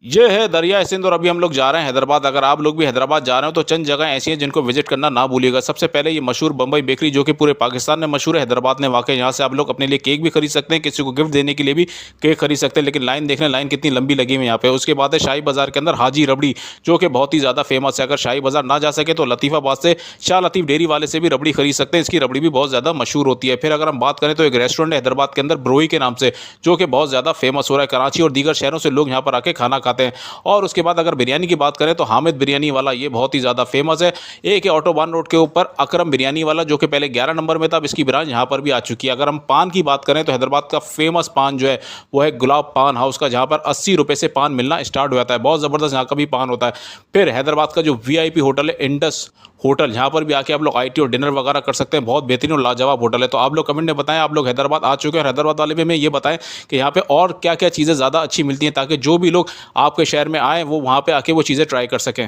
ये है दरिया सिंध और अभी हम लोग जा रहे हैं हैदराबाद। अगर आप लोग भी हैदराबाद जा रहे हो तो चंद जगह ऐसी हैं जिनको विजिट करना ना भूलिएगा। सबसे पहले ये मशहूर बम्बई बेकरी जो कि पूरे पाकिस्तान में मशहूर है, हैदराबाद में वाक़ है। यहाँ से आप लोग अपने लिए केक भी खरीद सकते हैं, किसी को गिफ्ट देने के लिए भी केक खरीद सकते हैं। लेकिन लाइन देख लें, लाइन कितनी लंबी लगी हुई है यहाँ पे। उसके बाद है शाही बाज़ार के अंदर हाजी रबड़ी, जो कि बहुत ही ज़्यादा फेमस है। अगर शाही बाज़ार ना जा सके तो लतीफ़ाबाद से शाह लतीफ़ डेयरी वाले से भी रबड़ी खरीद सकते हैं। इसकी रबड़ी भी बहुत ज़्यादा मशहूर होती है। फिर अगर हम बात करें तो एक रेस्टोरेंट है हैदराबाद के अंदर ब्रोई के नाम से, जो कि बहुत ज़्यादा फेमस हो रहा है। कराची और दीगर शहरों से लोग यहाँ पर आके खाना खाते हैं। और उसके बाद अगर बिरयानी की बात करें तो हामिद बिरयानी वाला ये बहुत ही ज़्यादा फेमस है। एक है ऑटोबान रोड के ऊपर अकरम बिरयानी वाला, जो कि पहले 11 नंबर में था, अब इसकी ब्रांच यहाँ पर भी आ चुकी है। अगर हम पान की बात करें तो हैदराबाद का फेमस पान जो है वो है गुलाब पान हाउस का, जहाँ पर 80 रुपये से पान मिलना स्टार्ट हो जाता है। बहुत ज़बरदस्त यहाँ का भी पान होता है। फिर हैदराबाद का जो वीआईपी होटल है इंडस होटल, यहाँ पर भी आके आप लोग आईटी और डिनर वगैरह कर सकते हैं। बहुत बेहतरीन और लाजवाब होटल है। तो आप लोग कमेंट में बताएं आप लोग हैदराबाद आ चुके हैं, हैदराबाद वाले भी हमें ये बताएं कि यहाँ पे और क्या क्या चीज़ें ज़्यादा अच्छी मिलती हैं, ताकि जो भी लोग आपके शहर में आएँ वो वहाँ पे आके वो चीज़ें ट्राई कर सकें।